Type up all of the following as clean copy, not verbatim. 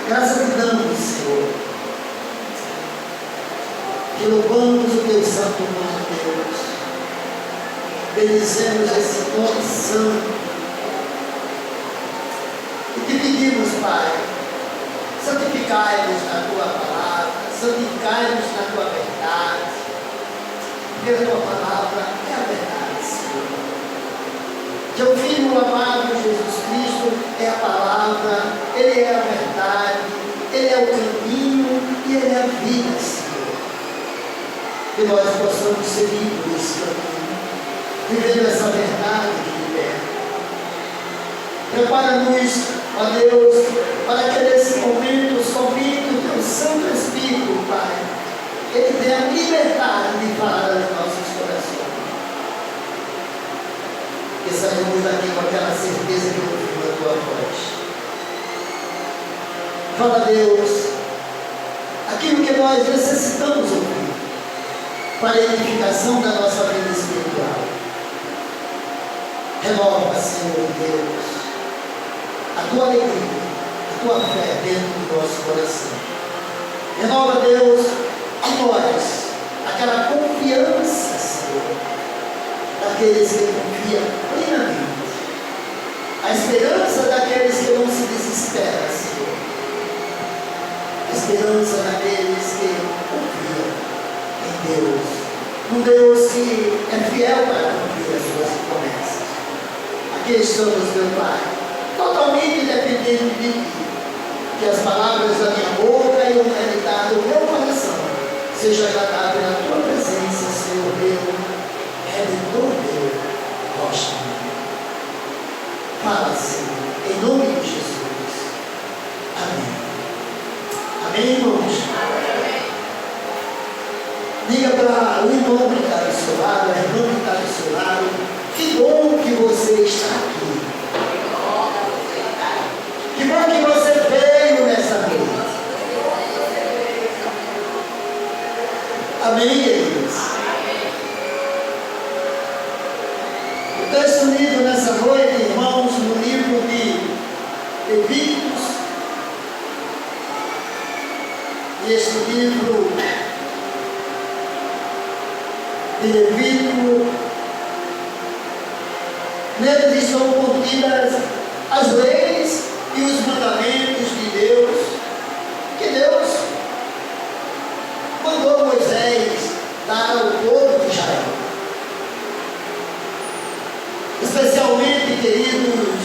Graças te damos, Senhor, que louvamos o teu santo nome, Deus. Bendizemos esse nome santo. E te pedimos, Pai, santificai-nos na tua palavra, santificai-nos na tua verdade, porque a tua palavra é a verdade, Senhor. Teu Filho amado Jesus Cristo é a palavra, Ele é a verdade, Ele é o caminho e Ele é a vida, Senhor. Que nós possamos seguir por esse caminho, vivendo essa verdade que liberta. Prepara-nos, ó Deus, para que nesse momento, somente o teu Santo Espírito, Pai, Ele tenha liberdade de falar aos nossos corações. Que saímos daqui com aquela certeza que ouvimos a tua voz. Fala, Deus, aquilo que nós necessitamos ouvir para a edificação da nossa vida espiritual. Renova, Senhor Deus, a tua alegria, a tua fé dentro do nosso coração. Renova, Deus, em nós aquela confiança, Senhor, daqueles que confiam plenamente, a esperança daqueles que não se desesperam, Senhor, a esperança daqueles que confiam em Deus, um Deus que é fiel para cumprir as suas promessas. Aqui estamos, meu Pai, totalmente dependente de Ti, que as palavras da minha boca e o meditar do meu coração seja agradável na Tua presença, Senhor meu Redentor, meu rocha. Fala, Senhor, em nome de Jesus. Amém. Amém, irmãos? Amém. Diga para o irmão que está do seu lado, a irmã que está do seu lado, que bom que você está aqui. Que bom que você veio nessa noite. Amém, queridos? O texto lido nessa noite, irmãos, no livro de Levíticos, e este livro de Levítico, nele estão contidas as leis e os mandamentos de Deus, que Deus mandou Moisés dar ao povo de Israel. Especialmente, queridos,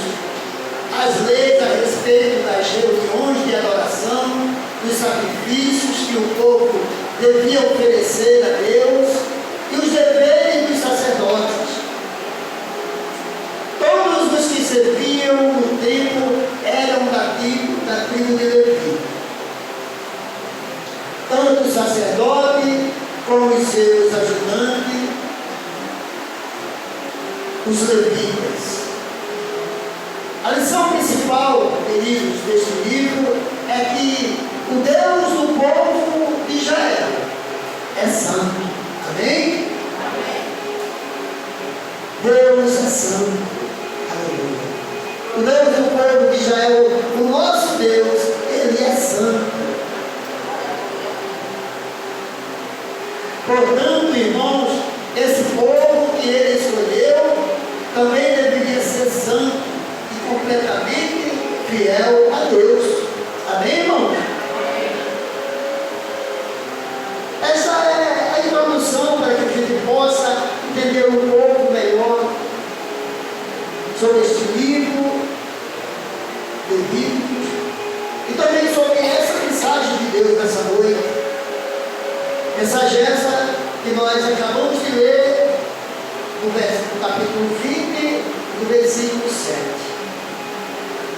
as leis a respeito das reuniões de adoração, dos sacrifícios que o povo devia oferecer a Deus e os deveres dos sacerdotes. Todos os que serviam no templo eram da tribo de Levi. Tanto o sacerdote como os seus ajudantes, os levitas. A lição principal, queridos, deste livro é que o Deus do povo de Israel é santo. Amém? Amém. Deus é santo. Aleluia. O Deus do povo de Israel, o nosso Deus, Ele é santo. Portanto, irmãos, esse povo que Ele escolheu também deveria ser santo e completamente fiel a Deus. Amém, irmãos? Essa é a introdução para que a gente possa entender um pouco melhor sobre este livro, Levíticos, e também sobre essa mensagem de Deus nessa noite. Mensagem essa que nós acabamos de ler no capítulo 20, no versículo 7.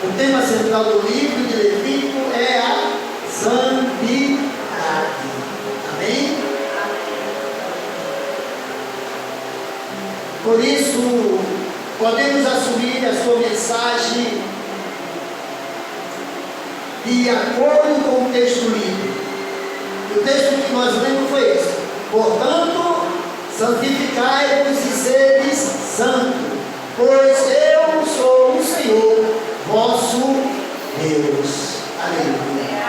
O tema central do livro de Levítico é a santidade. Amém? Por isso, podemos assumir a sua mensagem de acordo com o texto lido. O texto que nós lemos foi esse: portanto, santificai-vos e sedes santos, pois eu sou o Senhor, vosso Deus. Aleluia.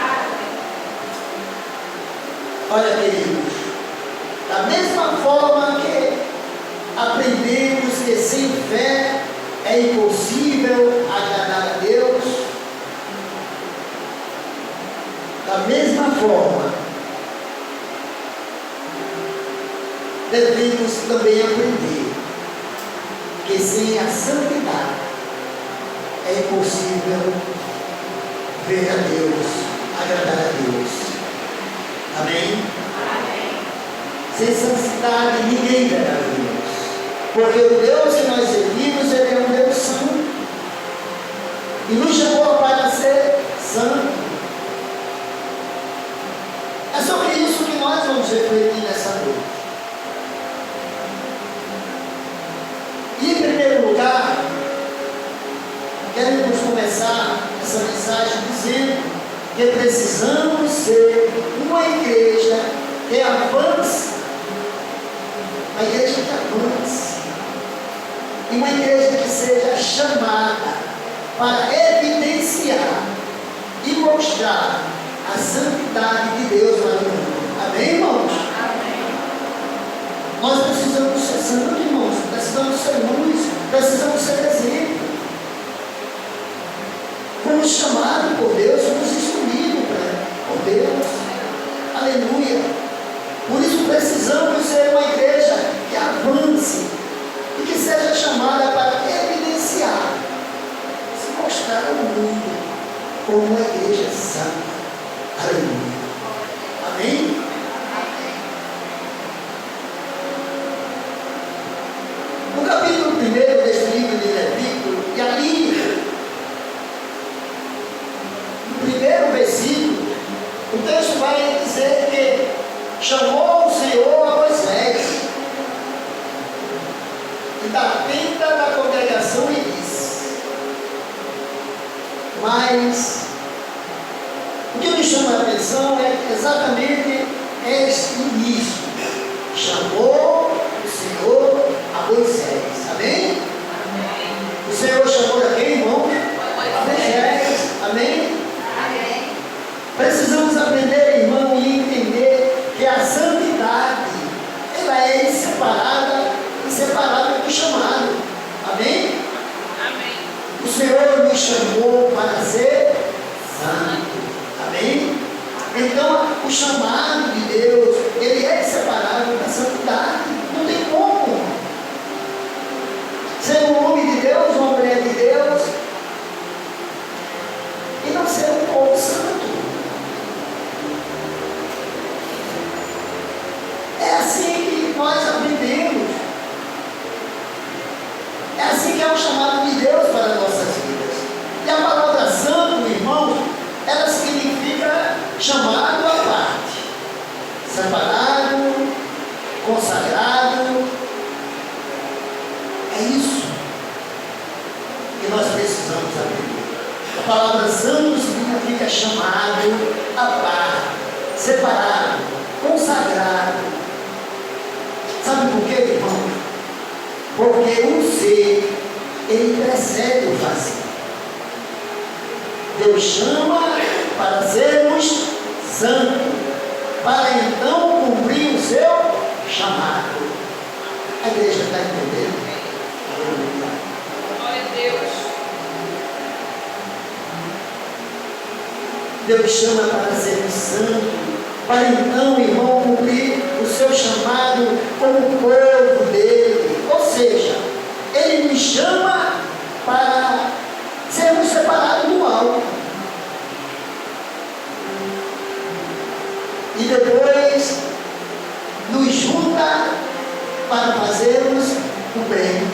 Olha, queridos, da mesma forma que aprendemos que sem fé é impossível agradar a Deus, da mesma forma, devemos também aprender que sem a santidade é impossível ver a Deus, agradar a Deus. Amém? Amém. Sem santidade ninguém verá a Deus, porque o Deus que nós servimos, Ele é um Deus santo e nos chamou para ser santo. É sobre isso que nós vamos refletir nessa noite. E em primeiro lugar, queremos começar essa mensagem dizendo que precisamos ser uma igreja que avance, uma igreja que avance, e uma igreja que seja chamada para evidenciar e mostrar a santidade de Deus para o mundo. Amém, irmãos? Amém. Nós precisamos ser santos, irmãos, precisamos ser luz, precisamos ser exemplo. Fomos chamados por Deus, fomos instruídos por Deus. Aleluia. Por isso precisamos ser uma igreja que avance e que seja chamada para evidenciar, se mostrar ao mundo como uma igreja santa. Aleluia. Amém? No capítulo 1 deste livro de Levítico, e ali primeiro versículo, o texto vai dizer que chamou o Senhor a Moisés e da tenda da congregação e disse. Mas o que me chama a atenção é exatamente este início. Chamou o Senhor a Moisés. Amém? Amém. O Senhor chamou a quem, irmão? A Moisés. Amém? Precisamos aprender, irmão, e entender que a santidade, ela é inseparável do chamado. Amém? Amém. O Senhor nos chamou para ser santo. Amém? Então, o chamado de Deus, ele é inseparável da santidade. Não tem como ser um homem de Deus, uma mulher de Deus, e não ser um povo santo. É assim que nós aprendemos. É assim que é o chamado de Deus para as nossas vidas. E a palavra santo, irmãos, ela significa chamado à parte, separado, consagrado. É isso que nós precisamos aprender. A palavra santo significa chamado à parte, separado, consagrado. Sabe por quê, irmão? Porque o ser, ele precede o fazer. Deus chama para sermos santos, para então cumprir o seu chamado. A igreja está entendendo? Glória a Deus. Deus chama para sermos santos, para então, irmão, cumprir o seu chamado como povo dele. Ou seja, ele nos chama para sermos separados do mal. E depois nos junta para fazermos o bem.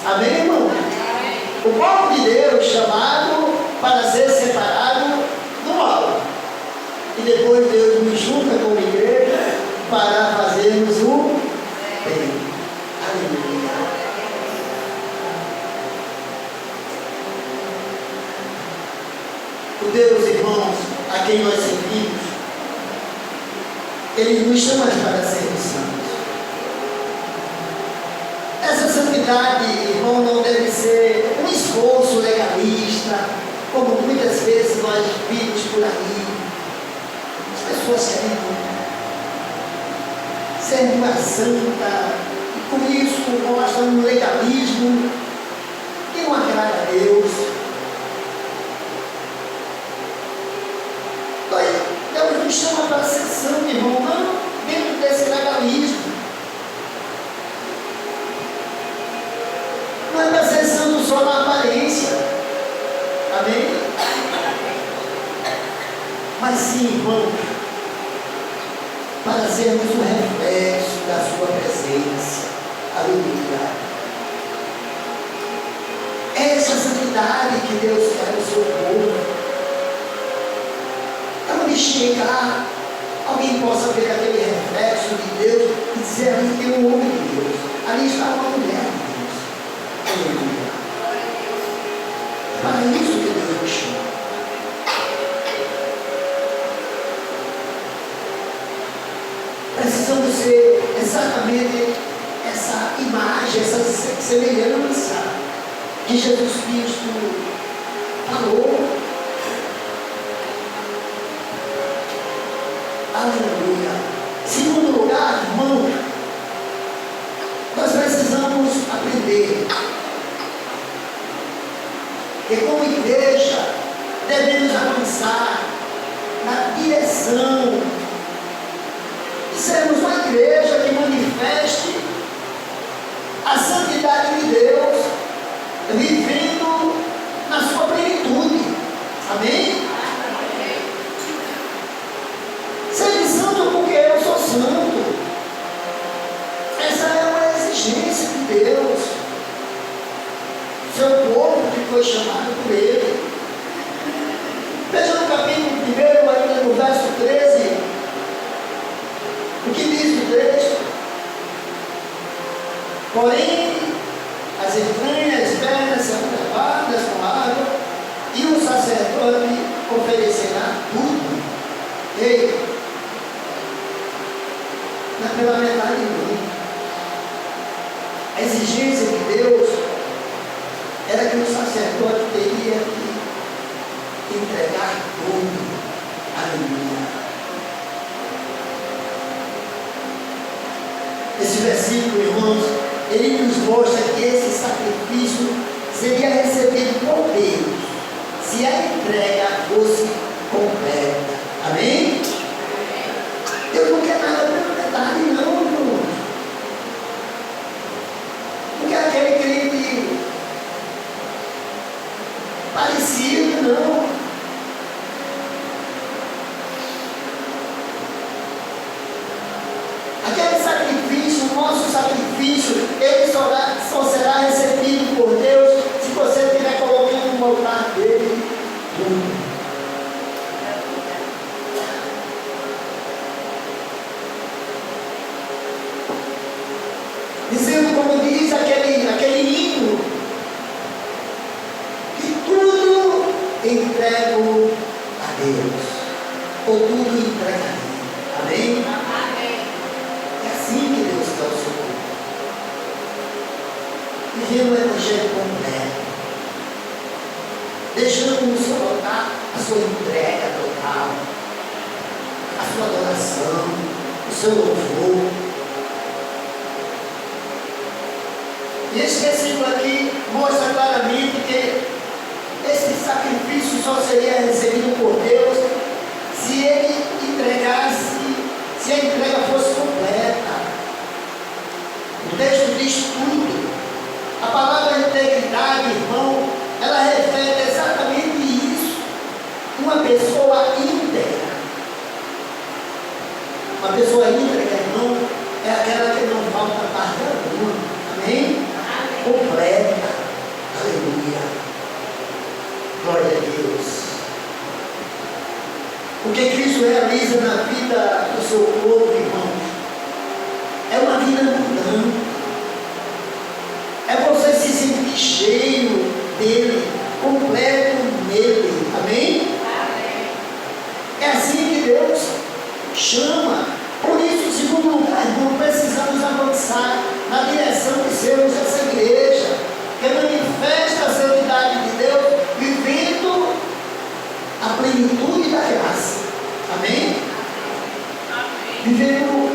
Amém, irmão? O povo de Deus chamado para ser separado do mal. E depois Deus nos junta como igreja para fazermos o bem. Aleluia. O Deus, irmãos, a quem nós servimos, Ele nos chama para sermos santos. Essa santidade, irmão, não deve ser um esforço legalista, como muitas vezes nós vimos por aí, as pessoas querendo ser uma santa, e com isso mostram um legalismo que não agrada a Deus. Deus nos chama para ser santo, irmão, não dentro desse legalismo. Não é para ser santo só na aparência. Amém? Mas sim, irmão, para sermos o reflexo da sua presença. Aleluia. É essa santidade que Deus quer no seu povo. Onde chegar, alguém possa ver aquele reflexo de Deus e dizer: ali tem um homem de Deus, ali está uma mulher de Deus. Aleluia. Para isso que Deus nos chama. Precisamos ser exatamente essa imagem, essa semelhança que Jesus Cristo falou. Aleluia. Segundo lugar, irmão, nós precisamos aprender que como igreja devemos avançar na direção de sermos uma igreja que manifeste a santidade de Deus, vivendo na sua plenitude. Amém? Seja santo porque eu sou santo. Essa é uma exigência de Deus. Seu povo que foi chamado por Ele. Veja no capítulo 1, ainda no verso 13, o que diz o texto: porém, as entranhas externas serão lavadas com água, e o sacerdote oferecerá tudo. Ei, não é pela metade não. A exigência de Deus era que o sacerdote teria que entregar tudo. Aleluia. Esse versículo, irmãos, ele nos mostra que esse sacrifício seria recebido por Deus se a entrega fosse completa. Amém? Deus não quer nada pela metade, não, irmão. Não quer aquele crente parecido, não. Aquele sacrifício, o nosso sacrifício, ele só será recebido por Deus se você estiver colocando no altar dele tudo. Dizendo, como diz aquele hino, que tudo entrego a Deus, ou tudo entrega a Deus. Amém? É assim que Deus quer o seu povo. Vivendo o Evangelho completo, deixando no seu altar a sua entrega total, a sua adoração, o seu louvor. E esse versículo aqui mostra claramente que esse sacrifício só seria recebido por Deus se ele entregasse, se a entrega fosse completa. O texto diz tudo. A palavra integridade, irmão, ela reflete exatamente isso. Uma pessoa íntegra. Uma pessoa íntegra, irmão, é aquela que não falta parte alguma. Amém? Completa. Aleluia. Glória a Deus. O que Cristo realiza na vida do seu povo, irmãos, é uma vida abundante. É você se sentir cheio dele, completo nele. Amém? Amém. É assim que Deus chama. Por isso, em segundo lugar, irmão, precisamos avançar na direção de sermos essa igreja que manifesta a santidade de Deus, vivendo plenitude da graça. Amém? Vivendo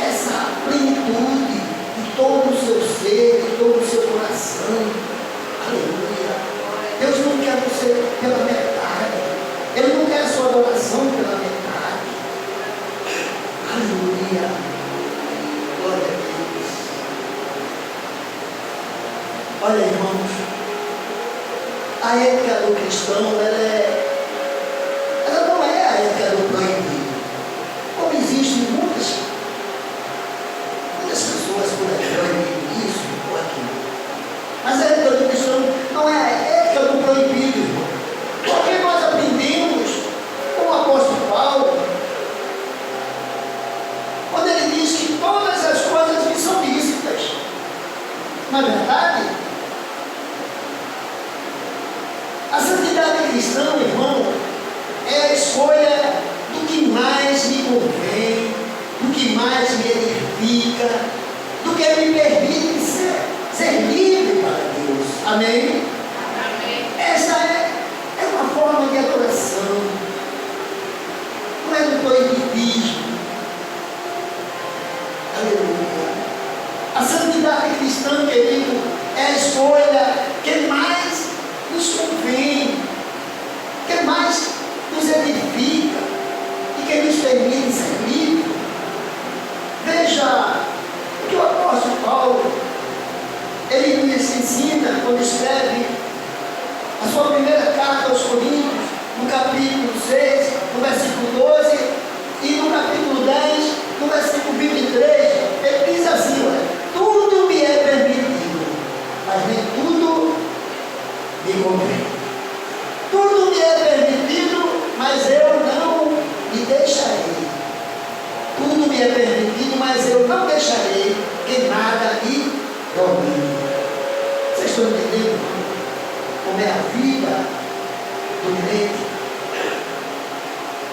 essa plenitude de todo o seu ser, de todo o seu coração. Aleluia. Deus não quer você pela metade. Ele não quer a sua adoração pela metade. Aleluia. Glória a Deus. Olha, irmãos, a ética do cristão, ela não é a ética do proibido. Como existem muitas pessoas por aí proibindo isso ou aquilo. Mas a ética do cristão não é a ética do proibido, irmão. Porque nós aprendemos com o apóstolo Paulo, quando ele diz que todas as coisas me são lícitas. Não é verdade? A santidade cristã, irmão, é a escolha do que mais me convém, do que mais me edifica, do que me permite ser livre para Deus. Amém? Amém. Essa é uma forma de adoração. Não é do proibidismo. Aleluia. A santidade cristã, querido, é a escolha que mais nos convém, que mais nos edifica e que nos permite ser livre. Veja o que o apóstolo Paulo ele nos ensina quando escreve a sua primeira carta aos Coríntios, no capítulo 6, no versículo 12, e no capítulo 10, no versículo 23, ele diz assim: olha, tudo me é permitido, mas nem tudo me convém. Tudo me é permitido, mas eu não me deixarei. Tudo me é permitido, mas eu não deixarei que nada me domine. Vocês estão entendendo como é a vida do crente?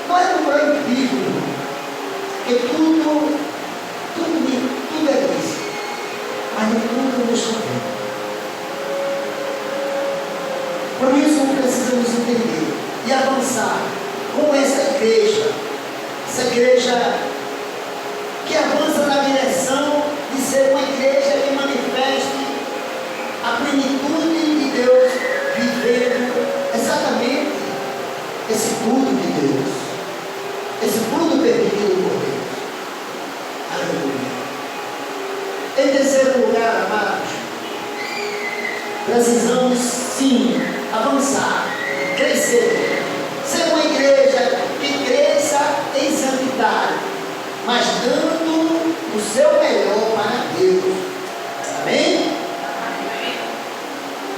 Não é um proibido, porque tudo é lícito, mas nem tudo nos convém. Por isso precisamos entender e avançar com essa igreja que avança na direção de ser uma igreja que manifeste a plenitude de Deus, vivendo exatamente esse culto de Deus, esse culto permitido por Deus. Aleluia. Em terceiro lugar, amados, precisamos sim avançar, crescer, ser uma igreja que cresça em santidade, mas dando o seu melhor para Deus. Amém?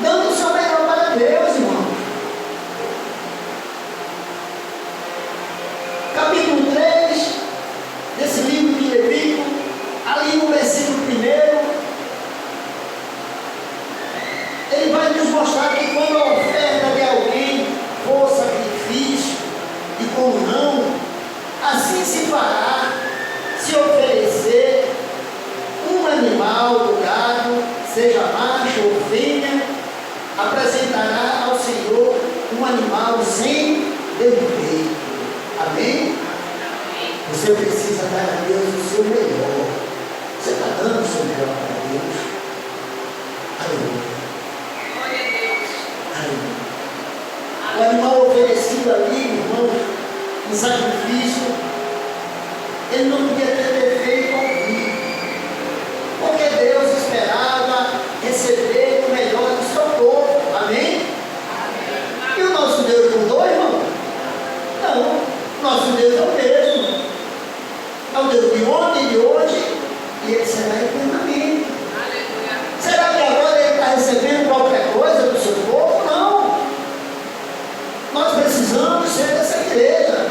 Dando o seu melhor para Deus, irmão. Capítulo 3 desse livro de Levítico, ali no versículo 1, ele vai nos mostrar que quando a oferta de alguém for sacrifício e comunhão, assim se fará, se oferecer um animal do gado, seja macho ou fêmea, apresentará ao Senhor um animal sem defeito. Amém? Você precisa dar a Deus o seu melhor. Você está dando o seu melhor para Deus? Aleluia. O animal oferecido ali, irmãos, em sacrifício, ele não podia ter defeito algum, porque Deus esperava receber o melhor do seu povo. Amém? E o nosso Deus mudou, irmão? Não, nosso Deus é o mesmo. É o Deus de ontem e de hoje, e ele será eternamente. Será que agora ele está recebendo qualquer coisa do seu povo? Não. Nós precisamos ser dessa igreja,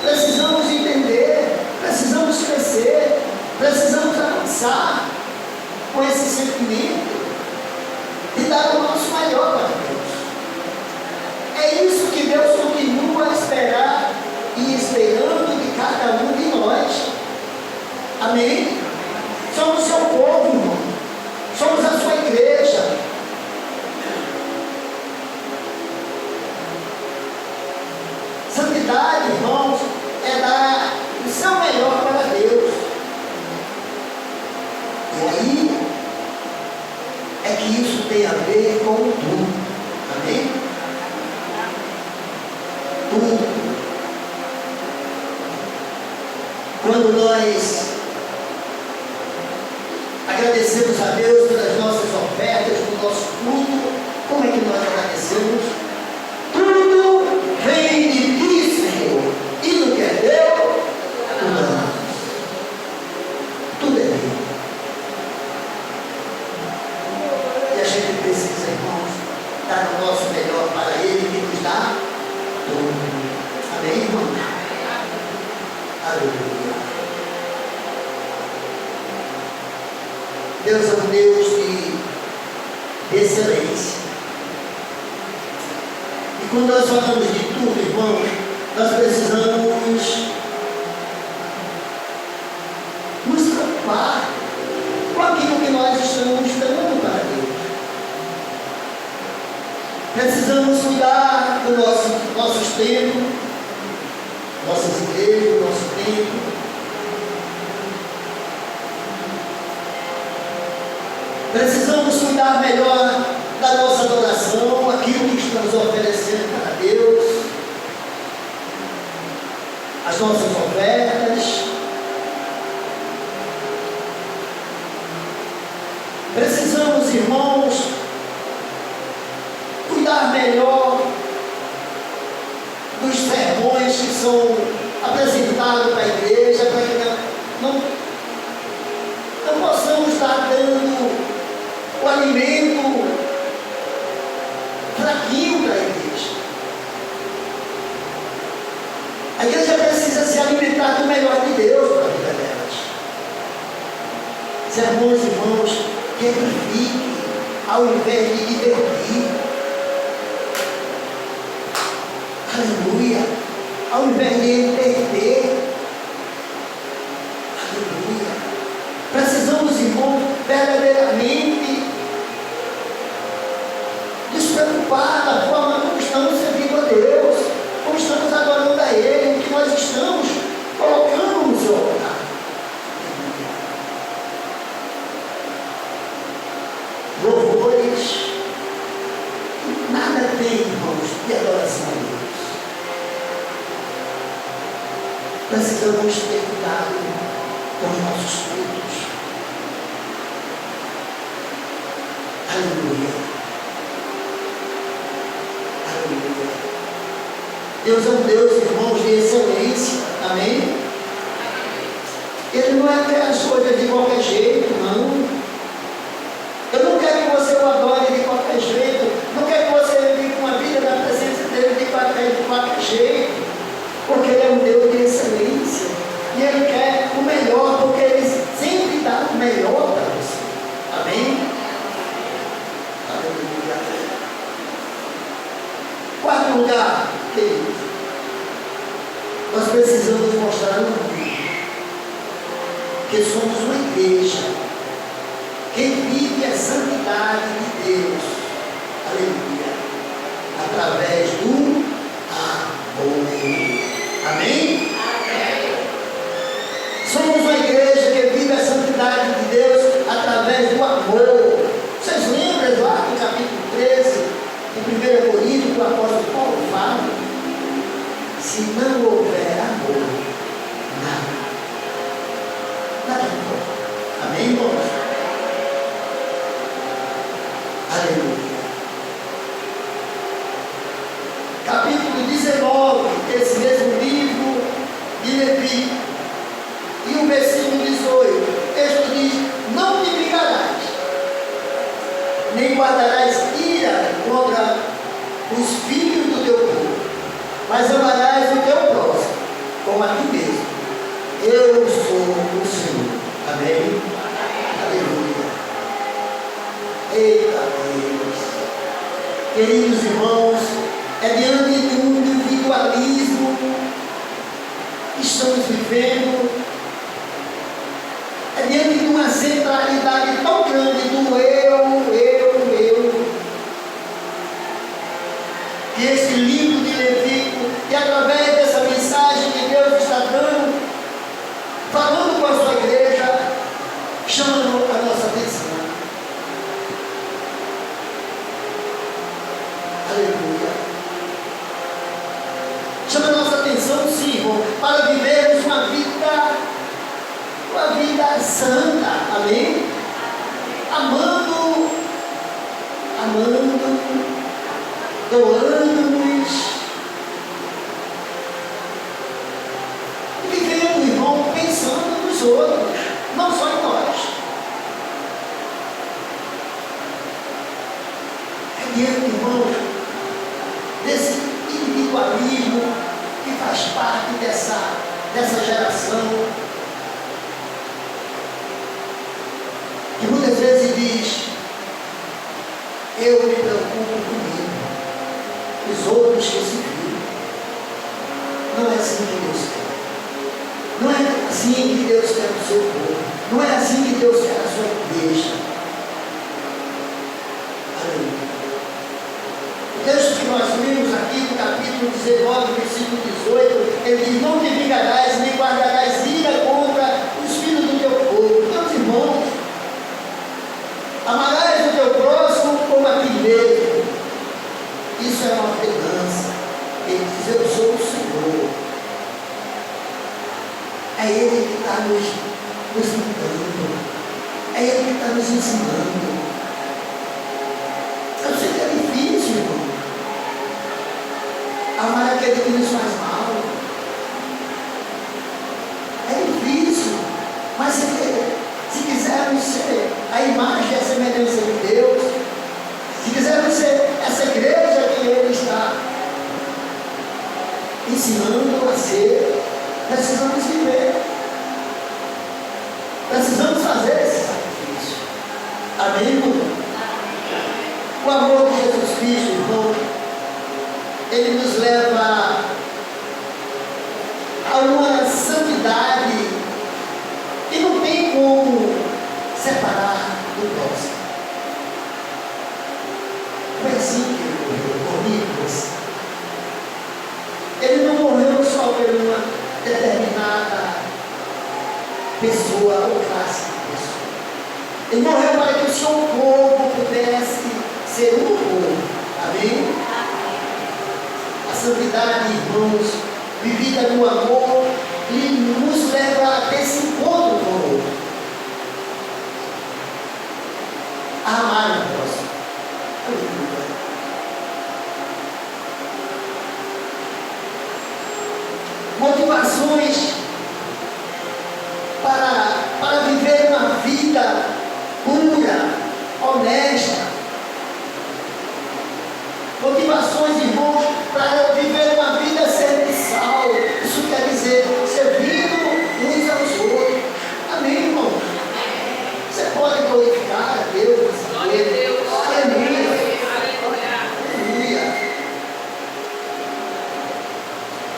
precisamos entender, precisamos crescer, precisamos avançar com esse sentimento e dar o nosso melhor para Deus. É isso que Deus continua a esperar e esperando de cada um de nós. Amém? Somos seu povo, irmão. Somos a sua igreja. santidade, irmãos, é dar o seu melhor para Deus. E aí é que isso tem a ver com tudo. Amém? Tudo. Quando nós agradecemos a Deus pelas nossas ofertas, pelo nosso culto, como é que nós agradecemos? Tudo vem de ti, Senhor. E no que é teu, tu dás. Tudo é teu. E a gente precisa, irmãos, dar o nosso melhor para Ele, que nos dá tudo. Amém, irmãos? Aleluia. Deus é um Deus de excelência. E quando nós falamos de tudo, irmãos, nós precisamos nos preocupar com aquilo que nós estamos dando para Deus. Precisamos cuidar do nossos templos, nossas igrejas, do nosso templo. Precisamos cuidar melhor da nossa adoração, aquilo que estamos oferecendo para Deus, as nossas ofertas. Precisamos, irmãos, cuidar melhor dos sermões que são apresentados para a igreja, para que não possamos estar dando o alimento fraquinho para a igreja. A igreja precisa se alimentar do melhor de Deus para a vida delas. Sermões, irmãos, que edifiquem ao invés de divertir. Aleluia. Ao invés de entreter. Aleluia. Precisamos, irmãos, verdadeiramente nos preocupar da forma como estamos servindo a Deus, como estamos adorando a Ele, o que nós estamos colocando no seu altar. Louvores, nada tem, irmãos, de adoração a Deus. Precisamos ter cuidado com os nossos cultos. Aleluia. Aleluia. Deus é um Deus, irmãos, de excelência. Amém? Ele não é até as coisas de qualquer jeito, não. Eu não quero que você o adore de qualquer jeito. Não quero que você viva uma vida na presença dele de qualquer jeito. Porque ele é um Deus de excelência. E ele quer o melhor, porque ele sempre dá o melhor para você. Amém? Aleluia. Quarto lugar, queridos, nós precisamos mostrar no mundo que somos uma igreja que vive a santidade de Deus. Aleluia. Através do amor. Amém? Somos uma igreja que vive a santidade de Deus através do amor. Vocês lembram lá no capítulo 13, de 1 Coríntios, que o apóstolo Paulo fala? Se não houver amor, nada importa. Amém, irmãos? Aleluia. Capítulo 19, desse mesmo livro de Levítico. E o versículo 18, o texto diz: não te vingarás, nem guardarás ira contra os filhos do teu povo, mas amarás o teu próximo, como a ti mesmo. Eu sou o Senhor. Amém? Aleluia. Eita Deus. Queridos irmãos, é diante de um individualismo que estamos vivendo, é diante de uma centralidade tão grande do eu, que esse livro de Levítico, e através dessa Chama a nossa atenção, sim, irmão, para vivermos uma vida santa, amém? Amando, doando-nos, vivendo, irmão, pensando nos outros, não só em nós. É diante, irmão, desse individualismo que faz parte dessa geração, que muitas vezes diz: eu me preocupo comigo, os outros que se viram. Não é assim que Deus quer. Não é assim que Deus quer o seu povo. Não é assim que Deus quer a sua igreja. Aleluia. O texto que nós vimos aqui no capítulo 19, versículo 18, ele diz: não te vingarás, nem guardarás ira contra os filhos do teu povo. Meus irmãos, amarás o teu próximo como a ti mesmo. Isso é uma ordenança. Ele diz: eu sou o Senhor. É Ele que está nos mandando. É Ele que está nos ensinando. Eu sei que é difícil, irmão, amar aquele que nos faz mal. É difícil, mas se quisermos ser a imagem e a semelhança de Deus, se quisermos ser essa igreja que Ele está ensinando a ser, precisamos viver, precisamos fazer esse sacrifício. Amém, irmão? O amor de Jesus Cristo, irmão, ele nos leva a uma santidade que não tem como separar do próximo. Foi assim que ele morreu, por mim e por você. Ele não morreu só por uma determinada pessoa ou classe de pessoa. Ele morreu para que o seu povo pudesse ser um povo. Amém? A santidade, irmãos, vivida no amor, e nos leva a ter esse encontro com o outro. A amar o próximo. Aleluia. Motivações para viver uma vida pura, honesta. Motivações, irmãos, para viver uma vida serviçal. Isso quer dizer servindo uns aos outros. Amém, irmão? Você pode glorificar a Deus. Glória a Deus. Aleluia. Aleluia. Aleluia.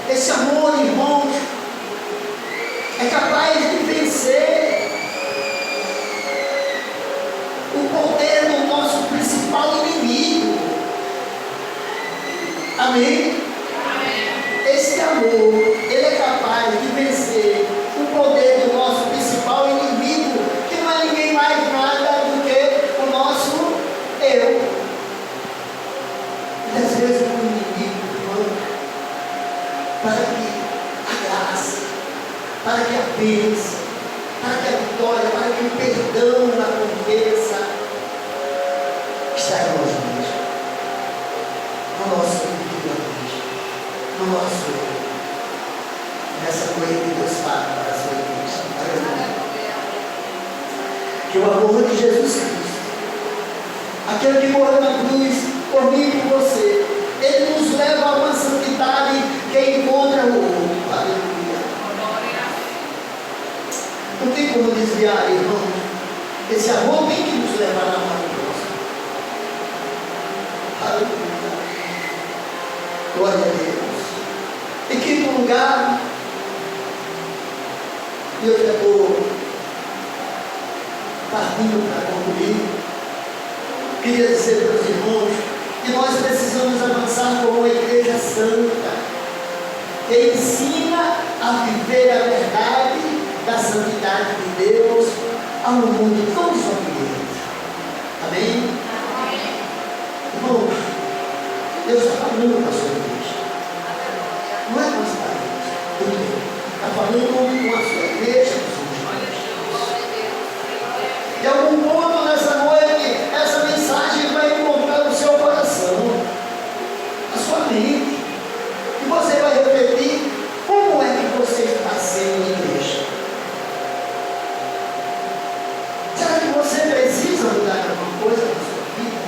Esse amor, irmãos, é capaz de vencer o poder do nosso principal inimigo. Amém? Esse amor, ele é capaz de vencer o poder do nosso principal inimigo, que não é ninguém mais nada do que o nosso eu. E às vezes o inimigo, irmão, para que a graça, para que a bênção, para que a vitória, para que o perdão aconteça, está em nós mesmos, no nosso individualismo, no nosso eu, nessa coisa que Deus faz para a sua igreja. Aleluia. Que o amor de Jesus Cristo, aquele que morreu na cruz por mim e por você, ele nos leva a uma santidade que encontra o outro. Aleluia. Não tem como desviar, irmão. Esse amor tem que nos levar a amar o próximo. Aleluia. Glória a Deus. Em quinto lugar, eu já estou partindo para concluir. Queria dizer para os irmãos que nós precisamos avançar como uma igreja santa, que ensina a viver a verdade da santidade de Deus ao mundo tão desobediente. Amém? Irmãos, Deus está falando com a sua igreja. Não é Está falando com a sua igreja. De algum ponto nessa noite, essa mensagem vai encontrar o seu coração, a sua mente, e você vai refletir como é que você está sendo igreja. Será que você precisa mudar alguma coisa na sua vida?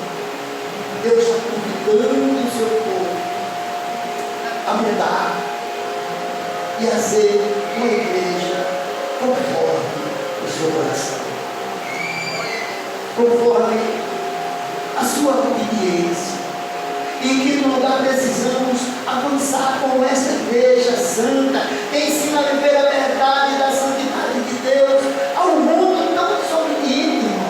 Deus está convidando o seu povo a mudar e a ser uma igreja conforme o seu coração, conforme a sua obediência. E em que lugar precisamos avançar com esta igreja santa, que ensina a viver a verdade da santidade de Deus ao mundo, não somente íntimo.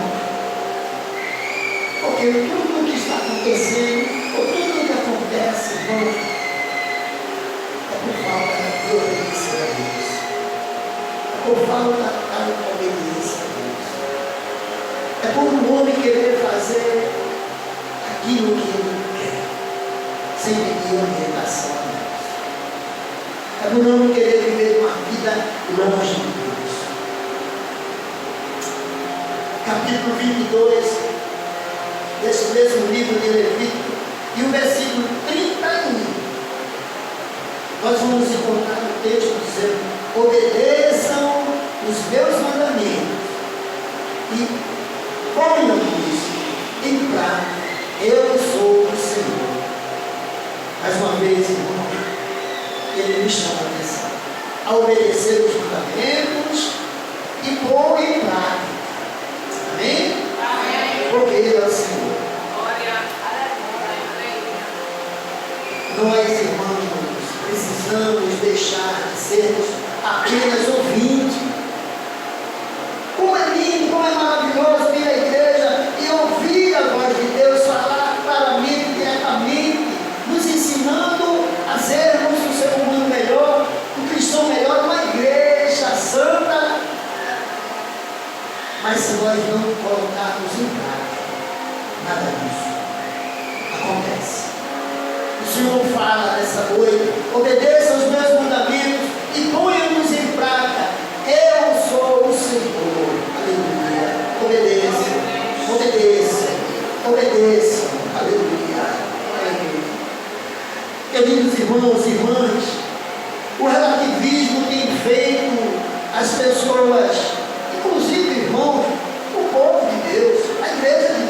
Porque tudo o que está acontecendo, ou tudo o que acontece, irmão, é por falta de obediência a Deus. É por falta da obediência a Deus. É por um homem querer fazer aquilo que ele quer, sem pedir orientação a Deus. É por um homem querer viver uma vida longe de Deus. Capítulo 22, desse mesmo livro de Levítico, e o versículo 31, nós vamos encontrar o texto dizendo: obedeçam os meus mandamentos e ponham-nos em prática. Eu sou o Senhor. Mais uma vez, irmão, ele me chama a atenção a obedecer os mandamentos e pôr em prática. Amém? Amém. Porque ele é o Senhor. Nós, irmãos, precisamos deixar de sermos apenas ouvintes. Como é lindo, como é maravilhoso vir à igreja e ouvir a voz de Deus falar claramente, diretamente, nos ensinando a sermos um ser humano melhor, um cristão melhor, uma igreja santa. Mas se nós não colocarmos em prática, nada disso acontece. O Senhor fala nessa noite: obedeça aos meus mandamentos e ponha-nos em prática. Eu sou o Senhor. Aleluia. Obedeça, obedeça, obedeça. Aleluia. Aleluia. Queridos irmãos e irmãs, o relativismo tem feito as pessoas, inclusive irmãos, o povo de Deus, a igreja de